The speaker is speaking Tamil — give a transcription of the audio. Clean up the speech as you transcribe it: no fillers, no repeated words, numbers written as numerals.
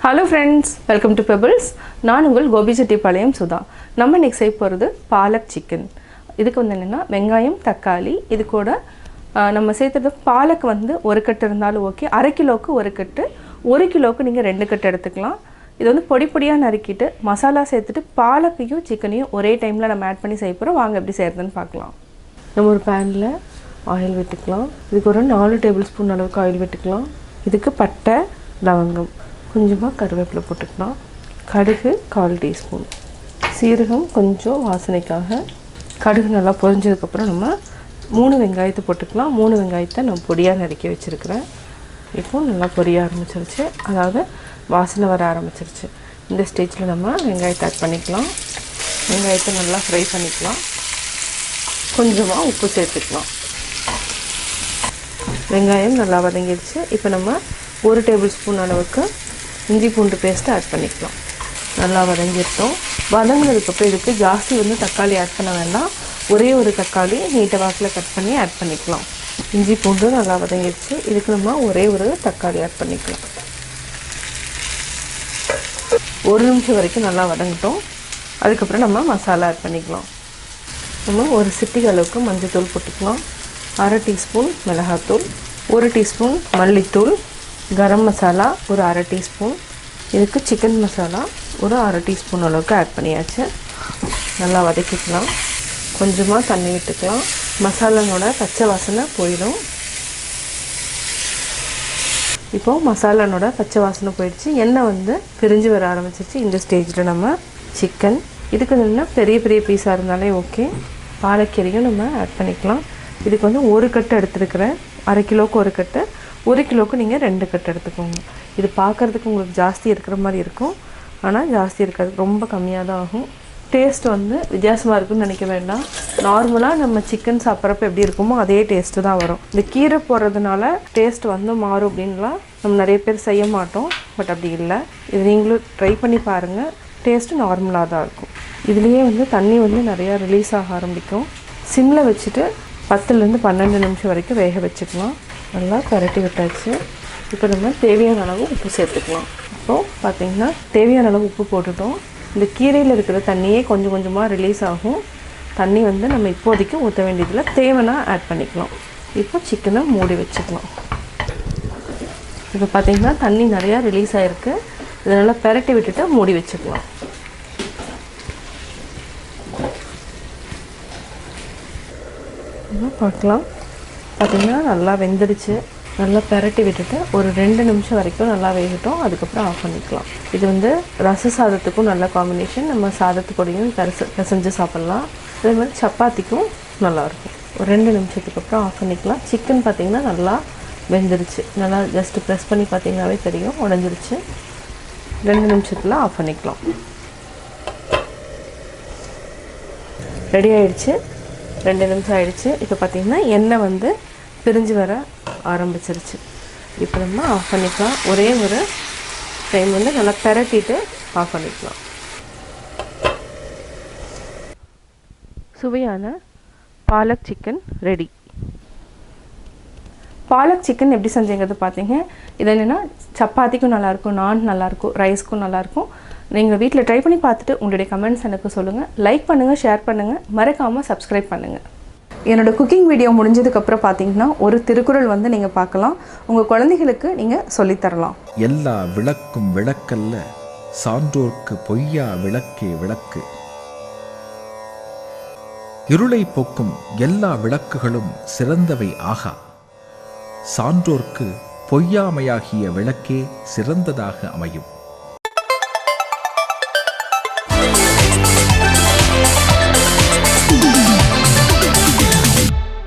Hello friends, welcome to Pebbles. நான் உங்கள் கோபி செட்டி பாளையம் சுதா. நம்ம இன்னைக்கு செய்ய போகிறது பாலக் சிக்கன். இதுக்கு வந்து என்னன்னா வெங்காயம், தக்காளி, இது கூட நம்ம சேர்த்தது பாலக் வந்து ஒரு கட்டு இருந்தாலும் ஓகே. அரை கிலோக்கு ஒரு கட்டு, ஒரு கிலோக்கு நீங்கள் 2 கட்டு எடுத்துக்கலாம். இது வந்து பொடி பொடியாக நறுக்கிட்டு மசாலா சேர்த்துட்டு பாலக்கையும் சிக்கனையும் ஒரே டைமில் நம்ம ஆட் பண்ணி செய்ய போகிறோம். வாங்க எப்படி செய்கிறதுன்னு பார்க்கலாம். நம்ம ஒரு பேனில் ஆயில் விட்டுக்கலாம். இதுக்கு ஒரு 4 டேபிள் ஸ்பூன் அளவுக்கு ஆயில் விட்டுக்கலாம். இதுக்கு பட்டை, லவங்கம், கொஞ்சமாக கருவேப்பிலை போட்டுக்கலாம். கடுகு 1/4 டீஸ்பூன், சீரகம் கொஞ்சம் வாசனைக்காக. கடுகு நல்லா பொரிஞ்சதுக்கப்புறம் நம்ம 3 வெங்காயத்தை போட்டுக்கலாம். 3 வெங்காயத்தை நான் பொடியாக நறுக்கி வச்சுருக்கிறேன். இப்போது நல்லா பொரிய ஆரம்பிச்சிருச்சு, அதாவது வாசனை வர ஆரம்பிச்சிருச்சு. இந்த ஸ்டேஜில் நம்ம வெங்காயத்தை ஆட் பண்ணிக்கலாம். வெங்காயத்தை நல்லா ஃப்ரை பண்ணிக்கலாம். கொஞ்சமாக உப்பு சேர்த்துக்கலாம். வெங்காயம் நல்லா வதங்கிடுச்சு. இப்போ நம்ம 1 டேபிள் ஸ்பூன் அளவுக்கு இஞ்சி பூண்டு பேஸ்ட்டு ஆட் பண்ணிக்கலாம். நல்லா வதங்கிட்டோம். வதங்கினதுக்கப்புறம் இதுக்கு ஜாஸ்தி வந்து தக்காளி ஆட் பண்ண வேண்டாம். ஒரே ஒரு தக்காளி நீட்ட வாக்கில் கட் பண்ணி ஆட் பண்ணிக்கலாம். இஞ்சி பூண்டு நல்லா வதங்கிடுச்சு. இதுக்கு நம்ம ஒரே ஒரு தக்காளி ஆட் பண்ணிக்கலாம். 1 நிமிஷம் வரைக்கும் நல்லா வதங்கிட்டோம். அதுக்கப்புறம் நம்ம மசாலா ஆட் பண்ணிக்கலாம். நம்ம ஒரு சிட்டிகை அளவுக்கு மஞ்சள் போட்டுக்கலாம். 1/2 டீஸ்பூன் மிளகாத்தூள், 1 டீஸ்பூன் மல்லித்தூள், கரம் மசாலா ஒரு 1/2 டீஸ்பூன், இதுக்கு சிக்கன் மசாலா ஒரு 1/2 டீஸ்பூன் அளவுக்கு ஆட் பண்ணியாச்சு. நல்லா வதக்கிக்கலாம். கொஞ்சமாக தண்ணி விட்டுக்கலாம். மசாலானோட பச்சை வாசனை போயிடும். இப்போது மசாலானோட பச்சை வாசனை போயிடுச்சு. எண்ணெய் வந்து பிரிஞ்சு வர ஆரம்பிச்சிருச்சு. இந்த ஸ்டேஜில் நம்ம சிக்கன், இதுக்கு என்ன பெரிய பெரிய பீஸாக இருந்தாலே ஓகே. பாலக்கீரையும் நம்ம ஆட் பண்ணிக்கலாம். இதுக்கு வந்து 1 கட்டு எடுத்துருக்கிறேன். அரை கிலோவுக்கு 1 கட்டு, 1 கிலோவுக்கு நீங்கள் 2 கட்டு எடுத்துக்கோங்க. இது பார்க்குறதுக்கு உங்களுக்கு ஜாஸ்தி இருக்கிற மாதிரி இருக்கும், ஆனால் ஜாஸ்தி இருக்காது, ரொம்ப கம்மியாக தான் ஆகும். டேஸ்ட் வந்து வித்தியாசமாக இருக்குன்னு நினைக்க வேண்டாம். நார்மலாக நம்ம சிக்கன் சாப்பிட்றப்ப எப்படி இருக்குமோ அதே டேஸ்ட்டு தான் வரும். இந்த கீரை போடுறதுனால டேஸ்ட் வந்து மாறும் அப்படின்லாம் நம்ம நிறைய பேர் செய்ய மாட்டோம். பட் அப்படி இல்லை, இது நீங்களும் ட்ரை பண்ணி பாருங்கள். டேஸ்ட்டு நார்மலாக தான் இருக்கும். இதுலேயே வந்து தண்ணி வந்து நிறையா ரிலீஸ் ஆக ஆரம்பிக்கும். சிம்மில் வச்சுட்டு 10லேருந்து 12 நிமிஷம் வரைக்கும் வேக வச்சுக்கலாம். நல்லா பரட்டி விட்டாச்சு. இப்போ நம்ம தேவையான அளவு உப்பு சேர்த்துக்கலாம். இப்போது பார்த்திங்கன்னா தேவையான அளவு உப்பு போட்டுட்டோம். இந்த கீரையில் இருக்கிற தண்ணியே கொஞ்சம் கொஞ்சமாக ரிலீஸ் ஆகும். தண்ணி வந்து நம்ம இப்போதைக்கு ஊற்ற வேண்டியதில் தேவைன்னா ஆட் பண்ணிக்கலாம். இப்போ சிக்கனை மூடி வச்சுக்கலாம். இப்போ பார்த்திங்கன்னா தண்ணி நிறையா ரிலீஸ் ஆகிருக்கு. இதனால் பரட்டி விட்டுட்டு மூடி வச்சுக்கலாம். பார்க்கலாம். பார்த்திங்கன்னா நல்லா வெந்துடுச்சு. நல்லா பரட்டி விட்டுட்டு ஒரு 2 நிமிஷம் வரைக்கும் நல்லா வேகட்டும். அதுக்கப்புறம் ஆஃப் பண்ணிக்கலாம். இது வந்து ரச சாதத்துக்கும் நல்ல காம்பினேஷன். நம்ம சாதத்துக்கூடையும் பிசைஞ்சு சாப்பிட்லாம். அதே மாதிரி சப்பாத்திக்கும் நல்லாயிருக்கும். ஒரு 2 நிமிஷத்துக்கு அப்புறம் ஆஃப் பண்ணிக்கலாம். சிக்கன் பார்த்திங்கன்னா நல்லா வெந்துடுச்சு. நல்லா ஜஸ்ட்டு ப்ரெஸ் பண்ணி பார்த்திங்கனாவே தெரியும், உடஞ்சிருச்சு. 2 நிமிஷத்தில் ஆஃப் பண்ணிக்கலாம். ரெடி ஆகிடுச்சு. 2 நிமிஷம் ஆகிடுச்சு. இப்போ பார்த்திங்கன்னா எண்ணெய் வந்து பிரிஞ்சு வர ஆரம்பிச்சிருச்சு. இப்போ நம்ம ஆஃப் பண்ணிக்கலாம். ஒரே ஒரு டைம் வந்து நல்லா பரட்டிட்டு ஆஃப் பண்ணிக்கலாம். சுவையான palak chicken ready. Palak chicken எப்படி செஞ்சீங்கிறது பார்த்தீங்க. இது என்னென்னா சப்பாத்திக்கும் நல்லாயிருக்கும், நான் நல்லாயிருக்கும், ரைஸ்க்கும் நல்லாயிருக்கும். நீங்கள் வீட்டில் ட்ரை பண்ணி பார்த்துட்டு உங்களுடைய கமெண்ட்ஸ் எனக்கு சொல்லுங்கள். லைக் பண்ணுங்கள், ஷேர் பண்ணுங்கள், மறக்காமல் சப்ஸ்கிரைப் பண்ணுங்கள். என்னோடய குக்கிங் வீடியோ முடிஞ்சதுக்கப்புறம் பார்த்தீங்கன்னா ஒரு திருக்குறள் வந்து நீங்கள் பார்க்கலாம். உங்கள் குழந்தைகளுக்கு நீங்கள் சொல்லித்தரலாம். எல்லா விளக்கும் விளக்கல்ல, சான்றோர்க்கு பொய்யா விளக்கே விளக்கு. இருளை போக்கும் எல்லா விளக்குகளும் சிறந்தவை ஆகா. சான்றோர்க்கு பொய்யாமையாகிய விளக்கே சிறந்ததாக அமையும்.